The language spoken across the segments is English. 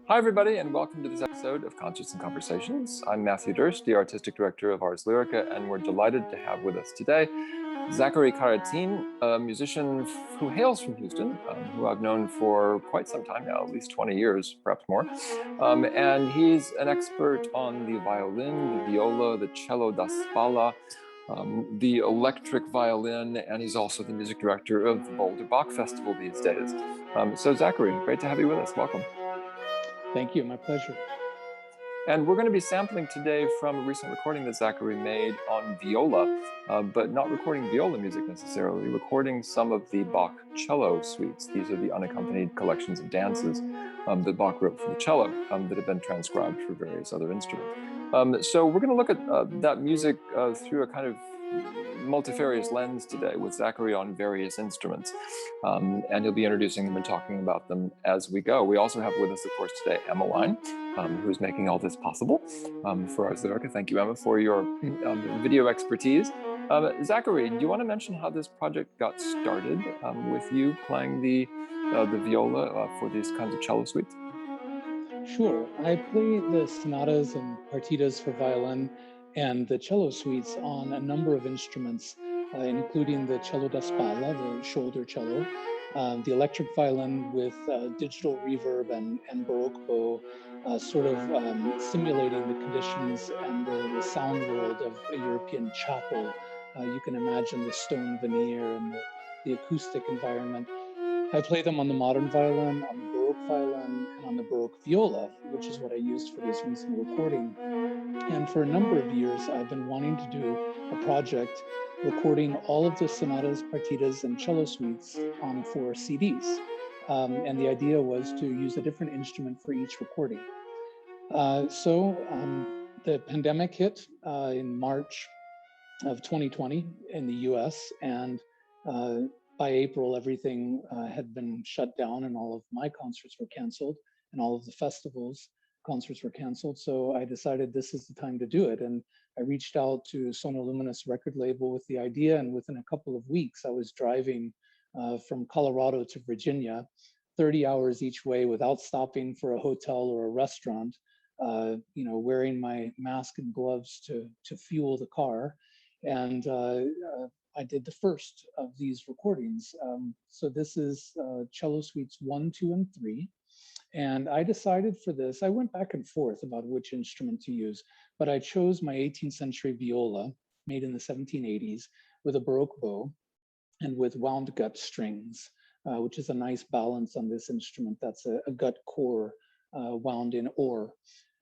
Hi, everybody, and welcome to this episode of Concerts and Conversations. I'm Matthew Dirst, the Artistic Director of Ars Lyrica, and we're delighted to have with us today Zachary Carretín, a musician who hails from Houston, who I've known for quite some time now, at least 20 years, perhaps more. And he's an expert on the violin, the viola, the cello da spalla, the electric violin, and he's also the music director of the Boulder Bach Festival these days. So Zachary, great to have you with us. Welcome. Thank you, my pleasure. And we're going to be sampling today from a recent recording that Zachary made on viola, but not recording viola music necessarily, recording some of the Bach cello suites. These are the unaccompanied collections of dances that Bach wrote for the cello that have been transcribed for various other instruments. So we're going to look at that music through a kind of multifarious lens today with Zachary on various instruments. And he'll be introducing them and talking about them as we go. We also have with us, of course, today Emma, who's making all this possible for Ars Lyrica. Thank you, Emma, for your video expertise. Zachary, do you want to mention how this project got started with you playing the viola for these kinds of cello suites? Sure. I play the sonatas and partitas for violin and the cello suites on a number of instruments, including the cello da spalla, the shoulder cello, the electric violin with digital reverb and Baroque bow, sort of simulating the conditions and the sound world of a European chapel. You can imagine the stone veneer and the acoustic environment. I play them on the modern violin, on the Baroque violin, and on the Baroque viola, which is what I used for this recent recording. And for a number of years, I've been wanting to do a project recording all of the sonatas, partitas, and cello suites on 4 CDs. And the idea was to use a different instrument for each recording. So the pandemic hit in March of 2020 in the US, and by April, everything had been shut down and all of my concerts were canceled and all of the festivals concerts were canceled. So I decided this is the time to do it. And I reached out to Sonoluminous record label with the idea. And within a couple of weeks, I was driving from Colorado to Virginia, 30 hours each way without stopping for a hotel or a restaurant, wearing my mask and gloves to fuel the car. And I did the first of these recordings. So this is cello suites 1, 2, and 3. And I decided for this, I went back and forth about which instrument to use, but I chose my 18th century viola made in the 1780s with a Baroque bow and with wound gut strings, which is a nice balance on this instrument. That's a gut core wound in ore.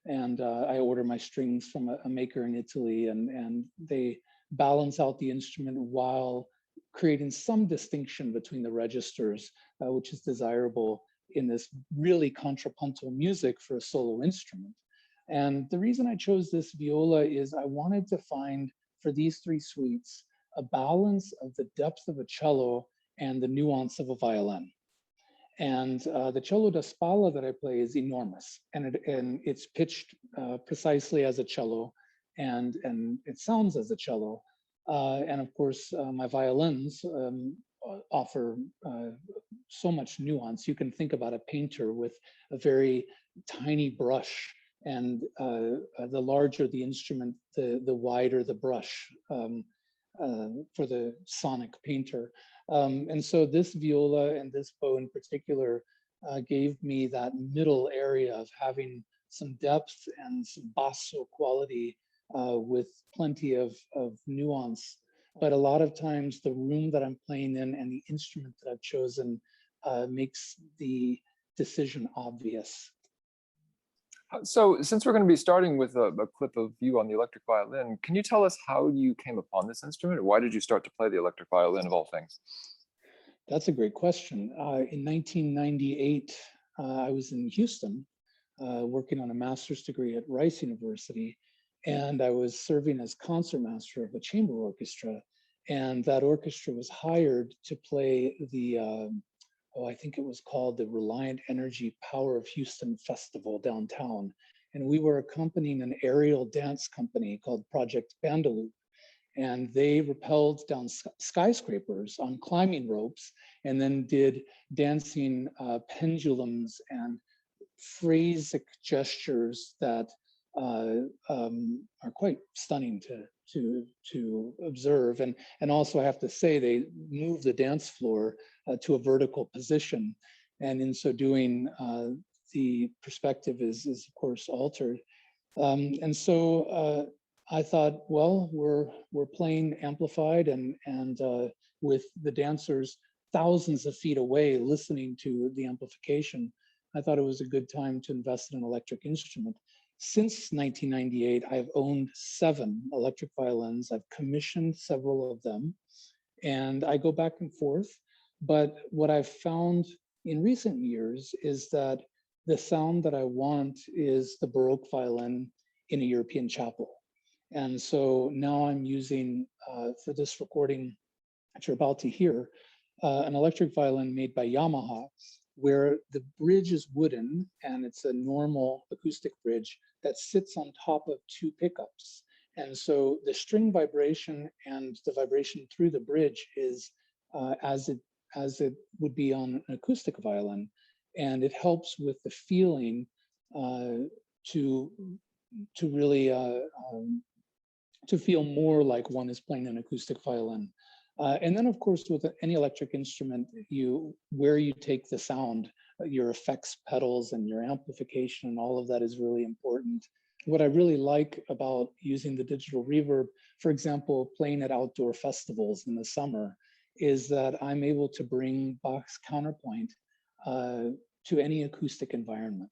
And I order my strings from a maker in Italy, and they balance out the instrument while creating some distinction between the registers, which is desirable in this really contrapuntal music for a solo instrument. And the reason I chose this viola is I wanted to find, for these 3 suites, a balance of the depth of a cello and the nuance of a violin. And the cello da spalla that I play is enormous, and it's pitched precisely as a cello, and it sounds as a cello. And of course, my violins offer so much nuance. You can think about a painter with a very tiny brush, and the larger the instrument, the wider the brush for the sonic painter. And so this viola and this bow in particular gave me that middle area of having some depth and some basso quality with plenty of nuance. But a lot of times the room that I'm playing in and the instrument that I've chosen makes the decision obvious. So since we're going to be starting with a clip of you on the electric violin, can you tell us how you came upon this instrument? Or why did you start to play the electric violin of all things? That's a great question. In 1998, I was in Houston working on a master's degree at Rice University. And I was serving as concertmaster of a chamber orchestra. And that orchestra was hired to play the, I think it was called the Reliant Energy Power of Houston Festival downtown. And we were accompanying an aerial dance company called Project Bandaloop. And they rappelled down skyscrapers on climbing ropes and then did dancing pendulums and phrasic gestures that are quite stunning to observe. And also I have to say, they move the dance floor to a vertical position. And in so doing, the perspective is of course altered. And so I thought, well, we're playing amplified and with the dancers thousands of feet away listening to the amplification. I thought it was a good time to invest in an electric instrument. Since 1998, I've owned 7 electric violins. I've commissioned several of them, and I go back and forth. But what I've found in recent years is that the sound that I want is the Baroque violin in a European chapel. And so now I'm using, for this recording that you're about to hear, an electric violin made by Yamaha, where the bridge is wooden and it's a normal acoustic bridge that sits on top of 2 pickups. And so the string vibration and the vibration through the bridge is as it would be on an acoustic violin. And it helps with the feeling to really to feel more like one is playing an acoustic violin. And then, of course, with any electric instrument, where you take the sound, your effects pedals and your amplification and all of that is really important. What I really like about using the digital reverb, for example, playing at outdoor festivals in the summer, is that I'm able to bring Bach's counterpoint to any acoustic environment.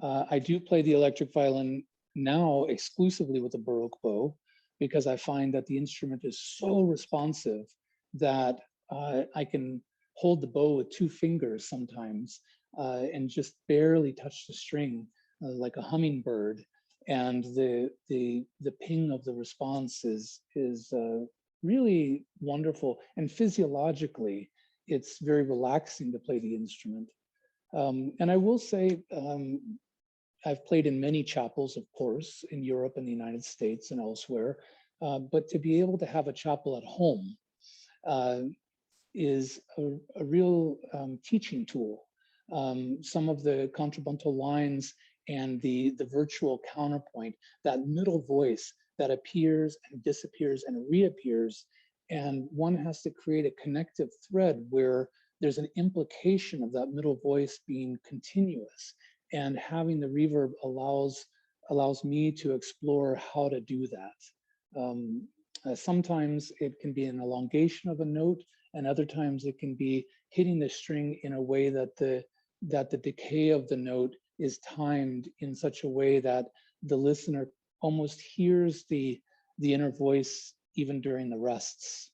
I do play the electric violin now exclusively with a Baroque bow, because I find that the instrument is so responsive that I can hold the bow with 2 fingers sometimes and just barely touch the string like a hummingbird. And the ping of the response is really wonderful. And physiologically, it's very relaxing to play the instrument. And I will say, I've played in many chapels, of course, in Europe and the United States and elsewhere, but to be able to have a chapel at home is a real teaching tool. Some of the contrapuntal lines and the virtual counterpoint, that middle voice that appears and disappears and reappears, and one has to create a connective thread where there's an implication of that middle voice being continuous. And having the reverb allows me to explore how to do that. Sometimes it can be an elongation of a note, and other times it can be hitting the string in a way that the decay of the note is timed in such a way that the listener almost hears the inner voice even during the rests.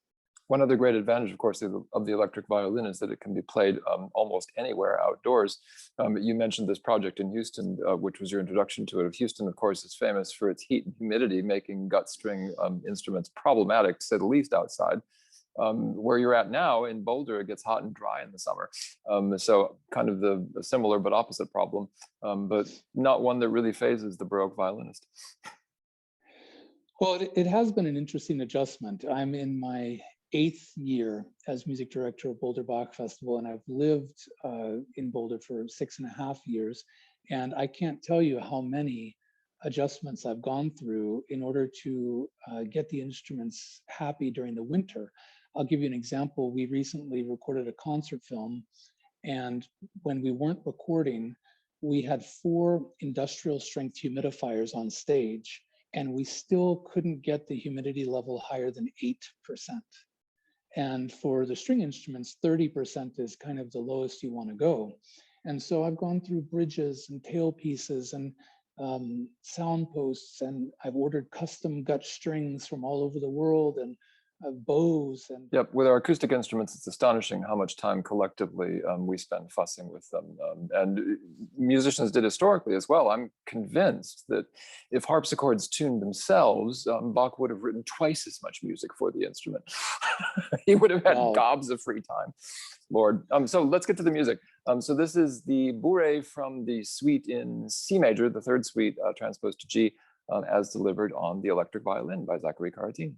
One other great advantage, of course, of the electric violin is that it can be played almost anywhere outdoors. You mentioned this project in Houston, which was your introduction to it. Houston, of course, is famous for its heat and humidity, making gut string instruments problematic, to say the least, outside. Where you're at now in Boulder, it gets hot and dry in the summer. So kind of a similar but opposite problem, but not one that really phases the Baroque violinist. Well, it has been an interesting adjustment. I'm in my 8th year as music director of Boulder Bach Festival, and I've lived in Boulder for 6.5 years. And I can't tell you how many adjustments I've gone through in order to get the instruments happy during the winter. I'll give you an example. We recently recorded a concert film, and when we weren't recording, we had 4 industrial strength humidifiers on stage, and we still couldn't get the humidity level higher than 8%. And for the string instruments, 30% is kind of the lowest you want to go. And so I've gone through bridges and tailpieces and sound posts, and I've ordered custom gut strings from all over the world, and bows. And yep, with our acoustic instruments, it's astonishing how much time collectively we spend fussing with them. And musicians did historically as well. I'm convinced that if harpsichords tuned themselves, Bach would have written twice as much music for the instrument. He would have had gobs of free time. Lord. So let's get to the music. So this is the bourrée from the suite in C major, the 3rd suite, transposed to G, as delivered on the electric violin by Zachary Carretín.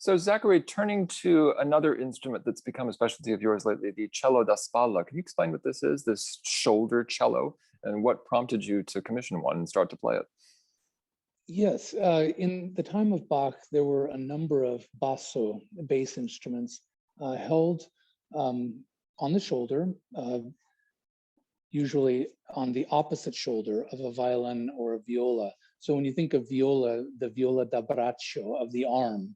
So Zachary, turning to another instrument that's become a specialty of yours lately, the cello da spalla. Can you explain what this is, this shoulder cello, and what prompted you to commission one and start to play it? Yes, in the time of Bach, there were a number of basso, bass instruments, held on the shoulder, usually on the opposite shoulder of a violin or a viola. So when you think of viola, the viola da braccio, of the arm,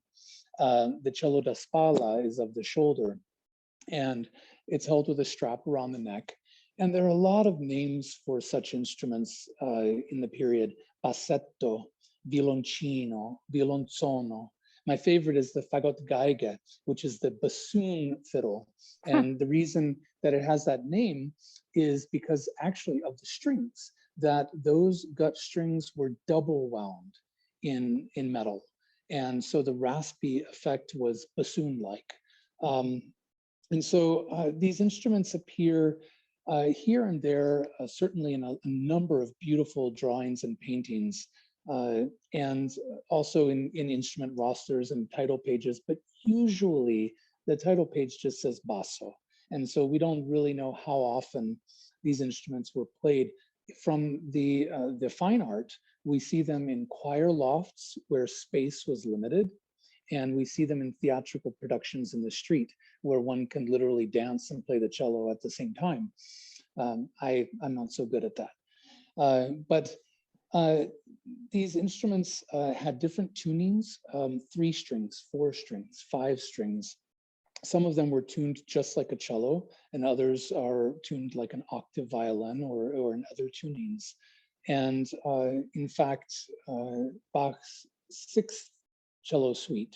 the cello da spalla is of the shoulder, and it's held with a strap around the neck. And there are a lot of names for such instruments in the period: bassetto, violoncino, violonzono. My favorite is the fagottgeige, which is the bassoon fiddle. And the reason that it has that name is because actually of the strings, that those gut strings were double wound in metal. And so the raspy effect was bassoon-like. And so these instruments appear here and there, certainly in a number of beautiful drawings and paintings, and also in instrument rosters and title pages, but usually the title page just says basso. And so we don't really know how often these instruments were played. From the fine art, we see them in choir lofts where space was limited, and we see them in theatrical productions in the street where one can literally dance and play the cello at the same time. I'm not so good at that. But these instruments had different tunings, 3 strings, 4 strings, 5 strings. Some of them were tuned just like a cello, and others are tuned like an octave violin or in other tunings. And in fact, Bach's 6th cello suite,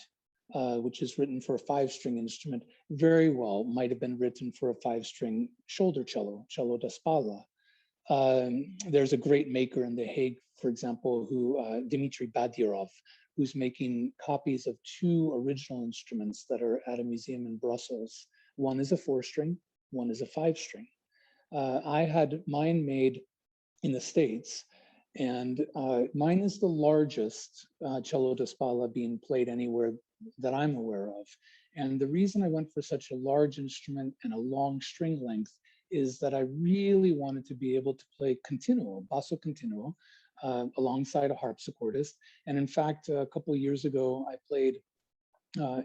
which is written for a 5-string instrument, very well might have been written for a 5-string shoulder cello, cello da spalla. There's a great maker in The Hague, for example, who Dmitry Badirov, who's making copies of 2 original instruments that are at a museum in Brussels. One is a 4-string, one is a 5-string. I had mine made in the States, and mine is the largest cello da spalla being played anywhere that I'm aware of. And the reason I went for such a large instrument and a long string length is that I really wanted to be able to play continuo, basso continuo, alongside a harpsichordist. And in fact, a couple of years ago, I played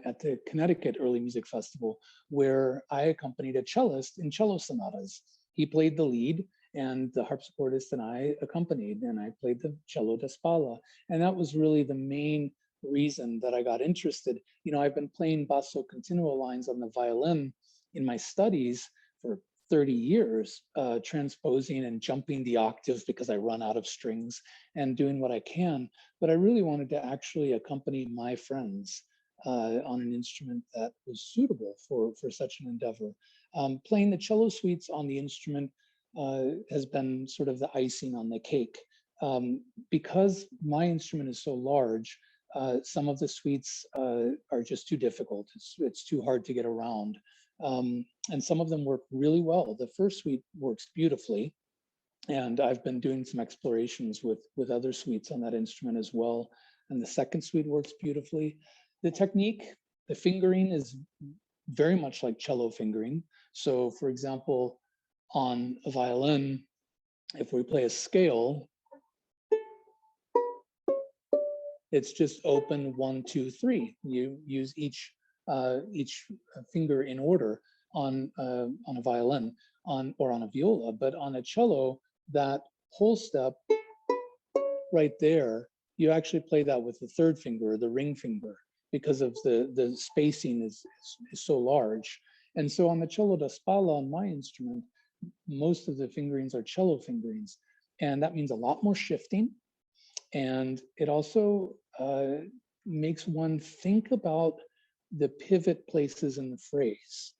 at the Connecticut Early Music Festival, where I accompanied a cellist in cello sonatas. He played the lead, and the harpsichordist and I accompanied, and I played the cello da spalla. And that was really the main reason that I got interested. You know, I've been playing basso continuo lines on the violin in my studies for 30 years, transposing and jumping the octave because I run out of strings and doing what I can. But I really wanted to actually accompany my friends on an instrument that was suitable for such an endeavor. Playing the cello suites on the instrument has been sort of the icing on the cake. Because my instrument is so large, some of the suites are just too difficult. It's too hard to get around. And some of them work really well. The first suite works beautifully, and I've been doing some explorations with other suites on that instrument as well. And the second suite works beautifully. The technique, the fingering is very much like cello fingering. So for example, on a violin, if we play a scale, it's just open 1, 2, 3. You use each finger in order on a violin or on a viola, but on a cello, that whole step right there, you actually play that with the 3rd finger, the ring finger, because of the spacing is so large. And so on the cello da spalla on my instrument, most of the fingerings are cello fingerings, and that means a lot more shifting. And it also makes one think about the pivot places in the phrase.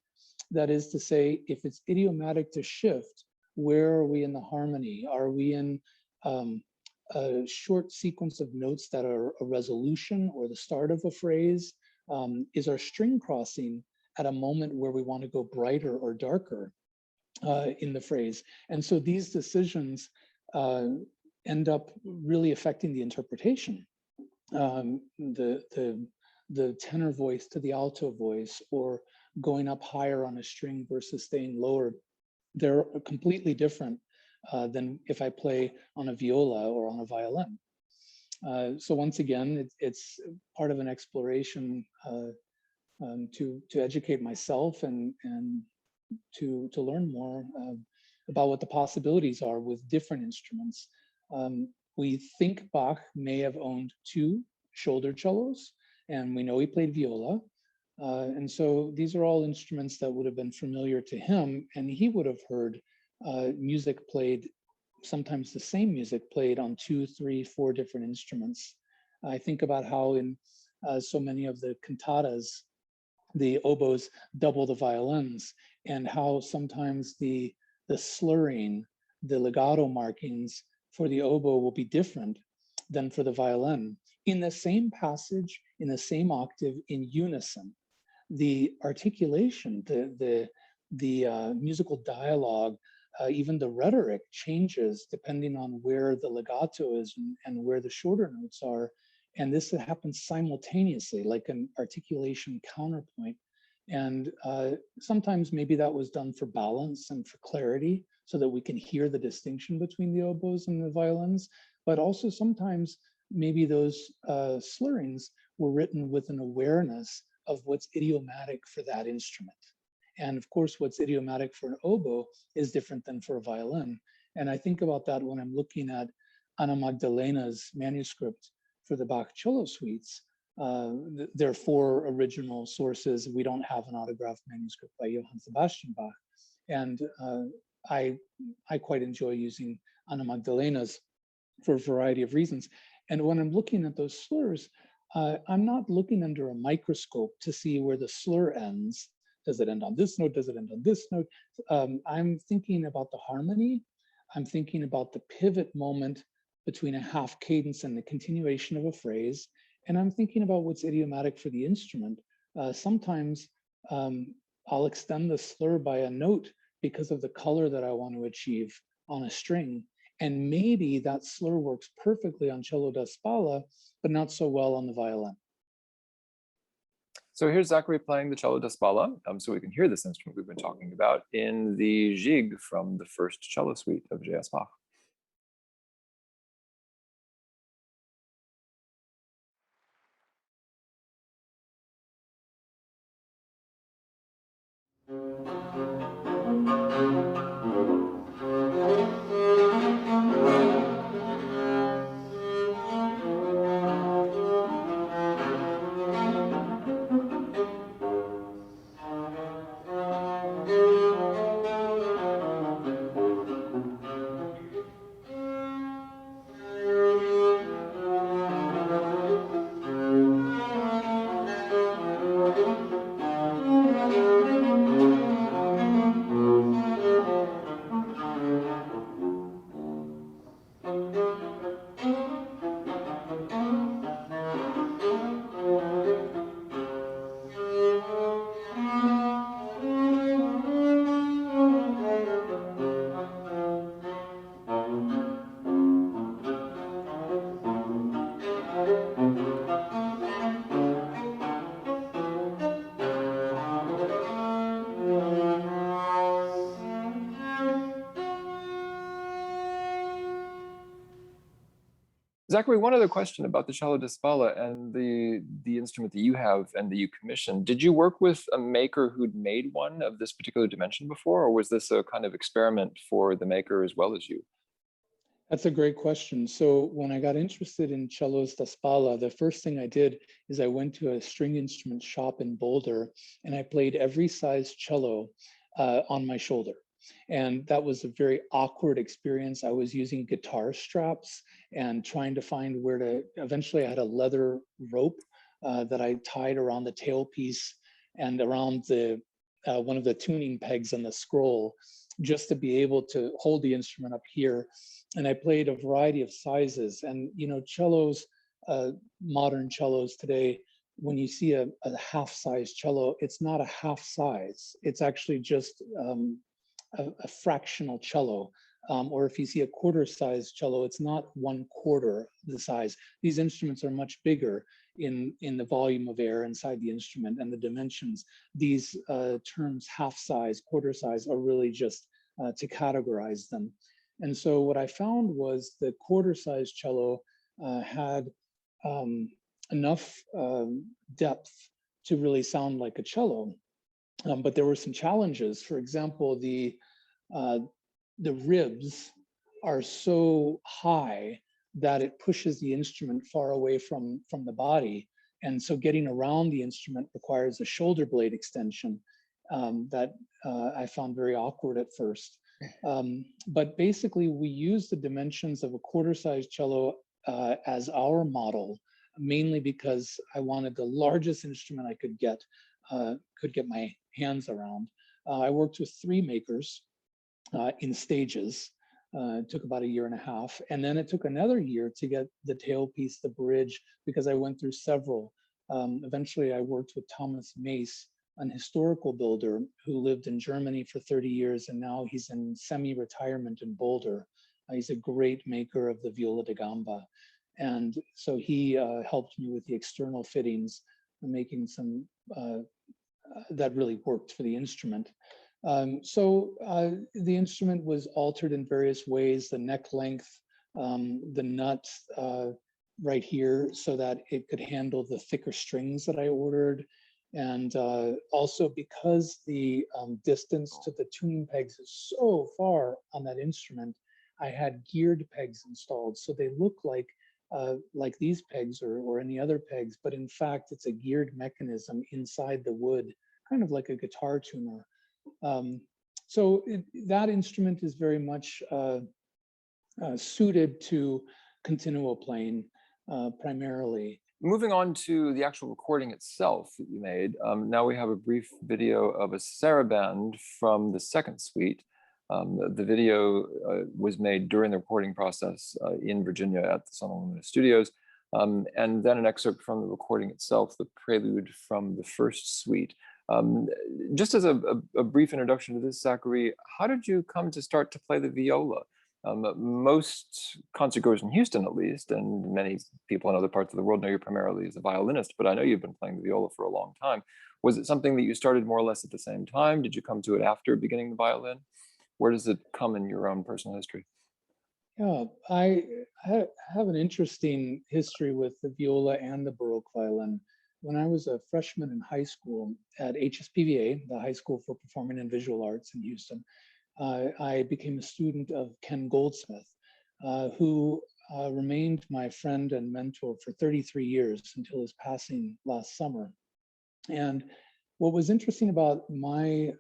That is to say, if it's idiomatic to shift, where are we in the harmony? Are we in a short sequence of notes that are a resolution or the start of a phrase? Is our string crossing at a moment where we want to go brighter or darker in the phrase? And so these decisions end up really affecting the interpretation. The tenor voice to the alto voice, or going up higher on a string versus staying lower, they're completely different than if I play on a viola or on a violin. So once again, it's part of an exploration to educate myself and to learn more about what the possibilities are with different instruments. We think Bach may have owned 2 shoulder cellos, and we know he played viola. And so these are all instruments that would have been familiar to him, and he would have heard music played, sometimes the same music played on 2, 3, 4 different instruments. I think about how in so many of the cantatas, the oboes double the violins, and how sometimes the slurring, the legato markings for the oboe will be different than for the violin. In the same passage, in the same octave, in unison, the articulation, the musical dialogue, even the rhetoric changes depending on where the legato is and where the shorter notes are. And this happens simultaneously, like an articulation counterpoint. And sometimes maybe that was done for balance and for clarity so that we can hear the distinction between the oboes and the violins. But also sometimes maybe those slurrings were written with an awareness of what's idiomatic for that instrument. And of course, what's idiomatic for an oboe is different than for a violin. And I think about that when I'm looking at Anna Magdalena's manuscript for the Bach cello suites. There are four original sources. We don't have an autographed manuscript by Johann Sebastian Bach. And I quite enjoy using Anna Magdalena's for a variety of reasons. And when I'm looking at those slurs, I'm not looking under a microscope to see where the slur ends. Does it end on this note? Does it end on this note? I'm thinking about the harmony. I'm thinking about the pivot moment between a half cadence and the continuation of a phrase. And I'm thinking about what's idiomatic for the instrument. Sometimes I'll extend the slur by a note because of the color that I want to achieve on a string. And maybe that slur works perfectly on cello da spalla, but not so well on the violin. So here's Zachary playing the cello da spalla, so we can hear this instrument we've been talking about in the Gigue from the first cello suite of J.S. Bach. Zachary, one other question about the cello da spalla and the instrument that you have and that you commissioned. Did you work with a maker who'd made one of this particular dimension before, or was this a kind of experiment for the maker as well as you? That's a great question. So when I got interested in cellos da spalla, the first thing I did is I went to a string instrument shop in Boulder and I played every size cello on my shoulder. And that was a very awkward experience. I was using guitar straps and trying to find where to, eventually I had a leather rope that I tied around the tailpiece and around the one of the tuning pegs on the scroll, just to be able to hold the instrument up here. And I played a variety of sizes. And you know, cellos, modern cellos today, when you see a half-size cello, it's not a half size. It's actually just a fractional cello. Or if you see a quarter-size cello, it's not 1/4 the size. These instruments are much bigger in the volume of air inside the instrument and the dimensions. These terms, half-size, quarter-size, are really just to categorize them. And so what I found was the quarter-size cello had enough depth to really sound like a cello. But there were some challenges. For example, the ribs are so high that it pushes the instrument far away from the body. And so getting around the instrument requires a shoulder blade extension that I found very awkward at first. But basically, we use the dimensions of a quarter-size cello as our model, mainly because I wanted the largest instrument I could get my hands around. I worked with 3 makers in stages. It took about 1.5 years. And then it took another year to get the tailpiece, the bridge, because I went through several. Eventually, I worked with Thomas Mace, an historical builder who lived in Germany for 30 years, and now he's in semi-retirement in Boulder. He's a great maker of the viola da gamba. And so he helped me with the external fittings, making some that really worked for the instrument. So the instrument was altered in various ways, the neck length, the nut right here, so that it could handle the thicker strings that I ordered. And also because the distance to the tuning pegs is so far on that instrument, I had geared pegs installed. So they look like these pegs or any other pegs, but in fact, it's a geared mechanism inside the wood, kind of like a guitar tuner. That instrument is very much suited to continuo playing primarily. Moving on to the actual recording itself that you made, now we have a brief video of a saraband from the second suite. The video was made during the recording process in Virginia at the Cello Studios, and then an excerpt from the recording itself, the prelude from the first suite. Just as a brief introduction to this, Zachary, how did you come to start to play the viola? Most concertgoers in Houston, at least, and many people in other parts of the world know you primarily as a violinist, but I know you've been playing the viola for a long time. Was it something that you started more or less at the same time? Did you come to it after beginning the violin? Where does it come in your own personal history? Yeah, I have an interesting history with the viola and the Baroque violin. When I was a freshman in high school at HSPVA, the High School for Performing and Visual Arts in Houston, I became a student of Ken Goldsmith, who remained my friend and mentor for 33 years until his passing last summer. And what was interesting about my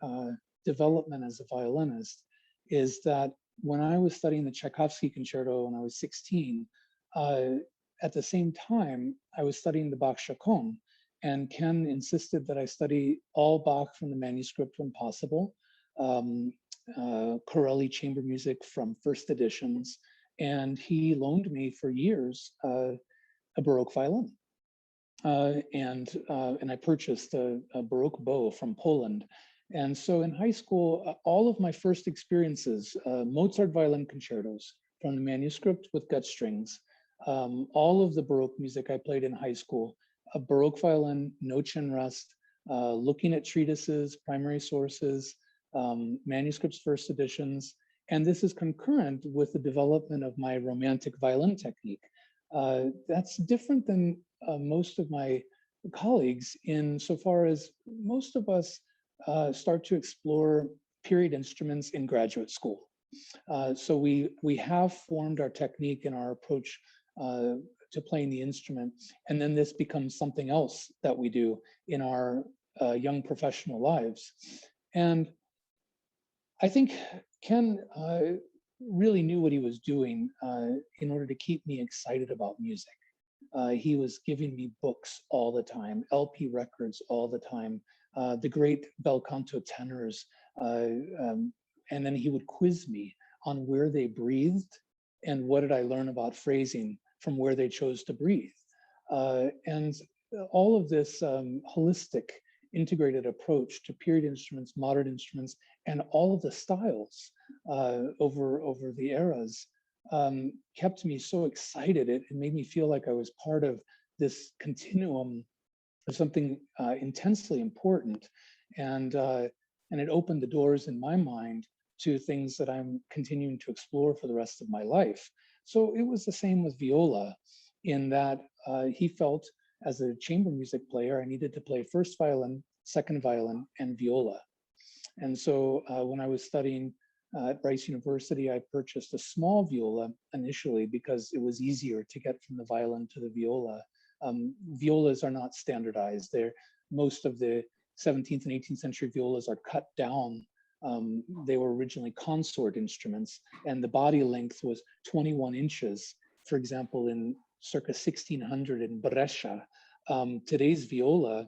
development as a violinist is that when I was studying the Tchaikovsky concerto when I was 16, at the same time, I was studying the Bach Chaconne, and Ken insisted that I study all Bach from the manuscript when possible, Corelli chamber music from first editions, and he loaned me for years a Baroque violin. And I purchased a Baroque bow from Poland. And so in high school, all of my first experiences, Mozart violin concertos from the manuscript with gut strings, all of the Baroque music I played in high school, a Baroque violin, no chin rest, looking at treatises, primary sources, manuscripts, first editions. And this is concurrent with the development of my romantic violin technique. That's different than most of my colleagues insofar as most of us start to explore period instruments in graduate school. So we have formed our technique and our approach to playing the instrument, and then this becomes something else that we do in our young professional lives. And I think Ken really knew what he was doing in order to keep me excited about music. He was giving me books all the time, LP records all the time, the great bel canto tenors, and then he would quiz me on where they breathed and what did I learn about phrasing from where they chose to breathe. And all of this holistic, integrated approach to period instruments, modern instruments, and all of the styles over the eras kept me so excited. It made me feel like I was part of this continuum of something intensely important, and it opened the doors in my mind to things that I'm continuing to explore for the rest of my life. So it was the same with viola, in that he felt as a chamber music player, I needed to play first violin, second violin, and viola. And so when I was studying at Rice University, I purchased a small viola initially because it was easier to get from the violin to the viola. Violas are not standardized. Most of the 17th and 18th century violas are cut down. They were originally consort instruments, and the body length was 21 inches. For example, in circa 1600 in Brescia, today's viola,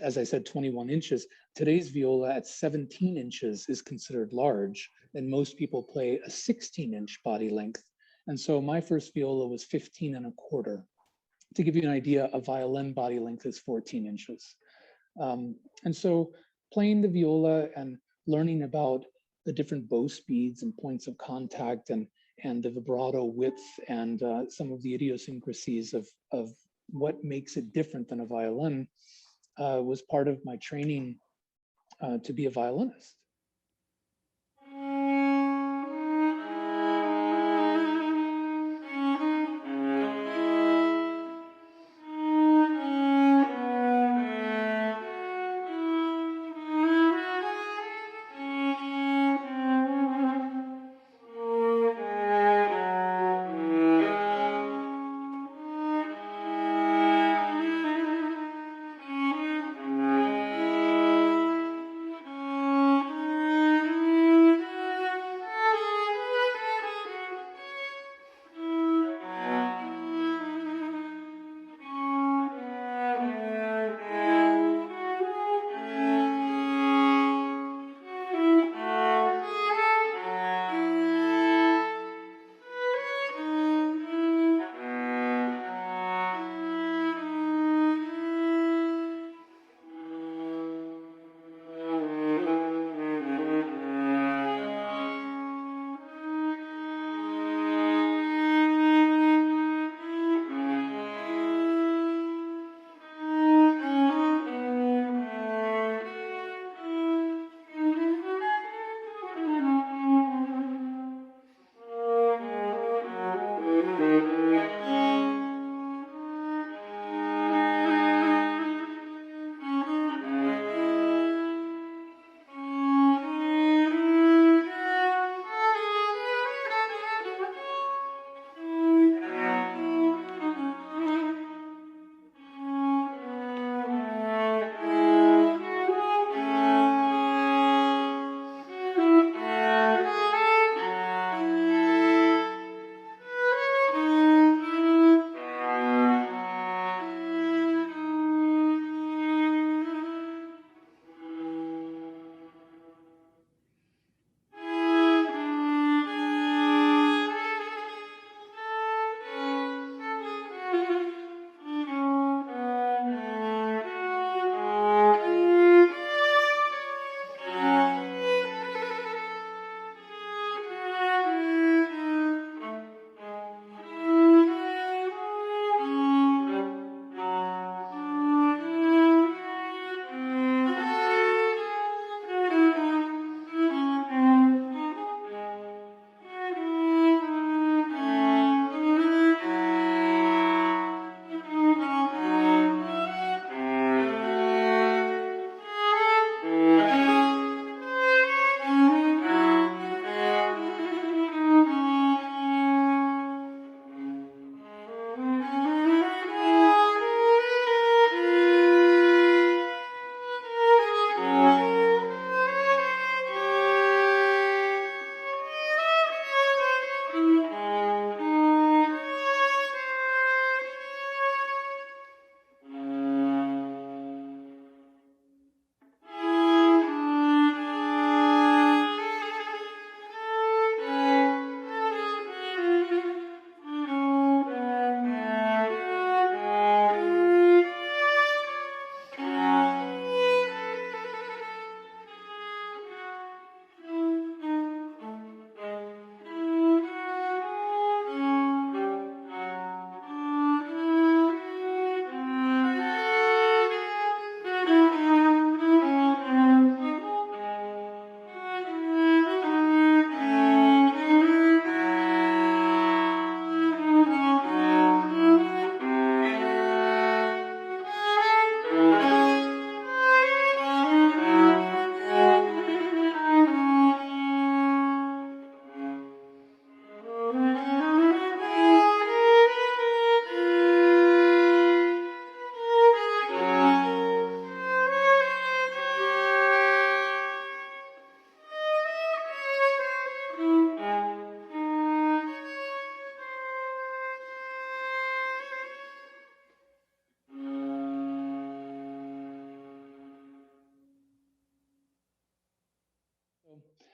as I said, 21 inches, today's viola at 17 inches is considered large, and most people play a 16-inch body length. And so my first viola was 15 and a quarter. To give you an idea, a violin body length is 14 inches. And so playing the viola and learning about the different bow speeds and points of contact and the vibrato width and some of the idiosyncrasies of what makes it different than a violin was part of my training to be a violinist.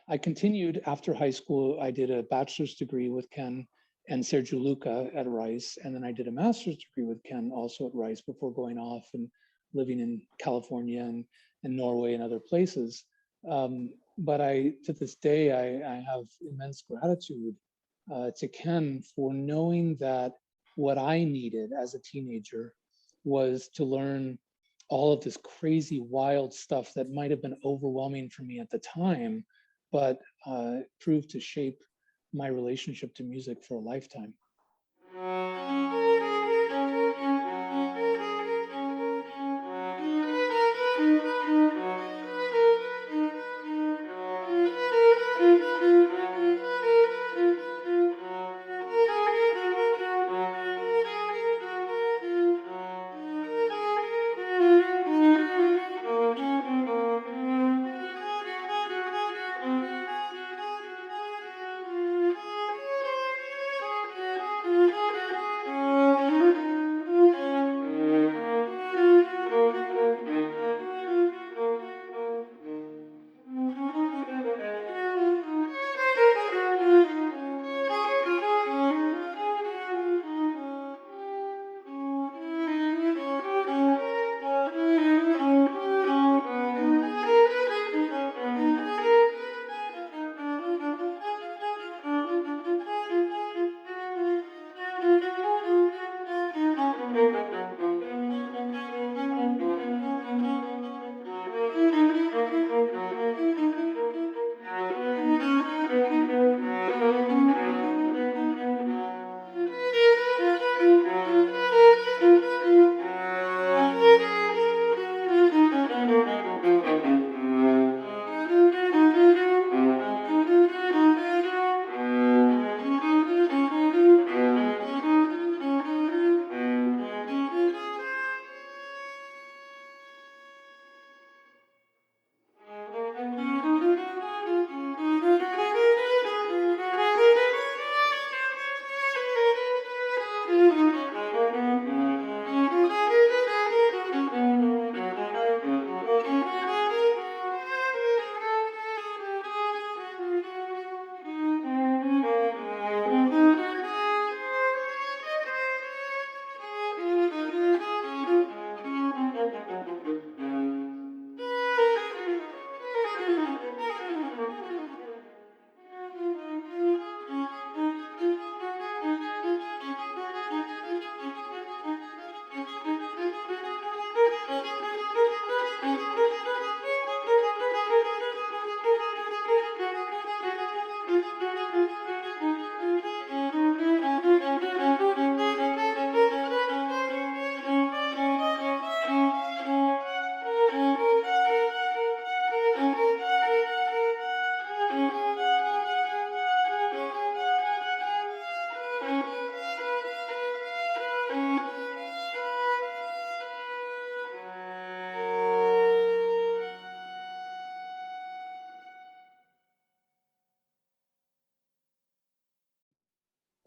I continued after high school. I did a bachelor's degree with Ken and Sergio Luca at Rice, and then I did a master's degree with Ken also at Rice before going off and living in California and Norway and other places. But to this day, I have immense gratitude to Ken for knowing that what I needed as a teenager was to learn all of this crazy, wild stuff that might have been overwhelming for me at the time, but proved to shape my relationship to music for a lifetime.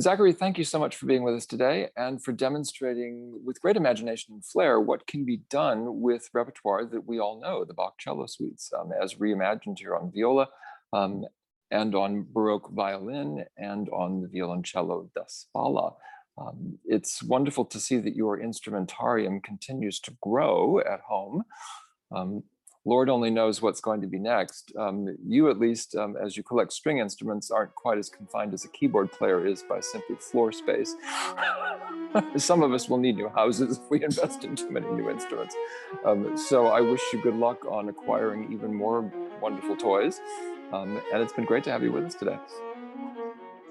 Zachary, thank you so much for being with us today and for demonstrating with great imagination and flair what can be done with repertoire that we all know, the Bach cello suites, as reimagined here on viola, and on Baroque violin, and on the violoncello da Spalla. It's wonderful to see that your instrumentarium continues to grow at home. Lord only knows what's going to be next. You, at least, as you collect string instruments, aren't quite as confined as a keyboard player is by simply floor space. Some of us will need new houses if we invest in too many new instruments. So I wish you good luck on acquiring even more wonderful toys. And it's been great to have you with us today.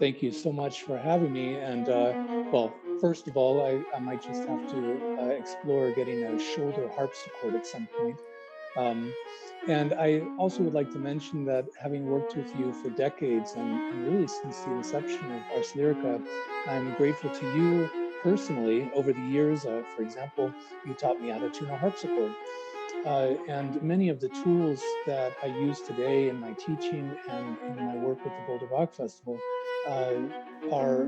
Thank you so much for having me. And well, first of all, I might just have to explore getting a shoulder harpsichord at some point. And I also would like to mention that having worked with you for decades and really since the inception of Ars Lyrica, I'm grateful to you personally over the years. For example, you taught me how to tune a harpsichord. And many of the tools that I use today in my teaching and in my work with the Boulder Bach Festival are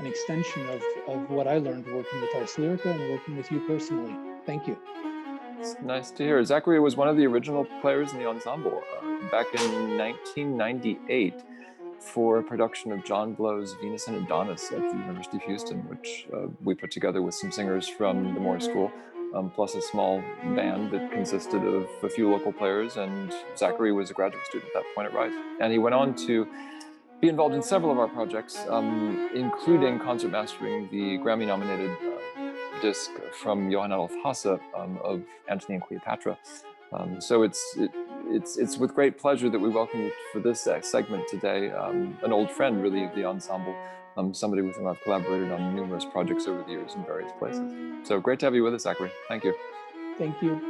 an extension of what I learned working with Ars Lyrica and working with you personally. Thank you. It's nice to hear. Zachary was one of the original players in the ensemble back in 1998 for a production of John Blow's Venus and Adonis at the University of Houston, which we put together with some singers from the Moore School, plus a small band that consisted of a few local players, and Zachary was a graduate student at that point at Rice. And he went on to be involved in several of our projects, including concert mastering the Grammy-nominated disc from Johann Adolf Hasse of Antony and Cleopatra. So it's with great pleasure that we welcome you for this segment today. An old friend, really, of the ensemble, somebody with whom I've collaborated on numerous projects over the years in various places. So great to have you with us, Zachary. Thank you. Thank you.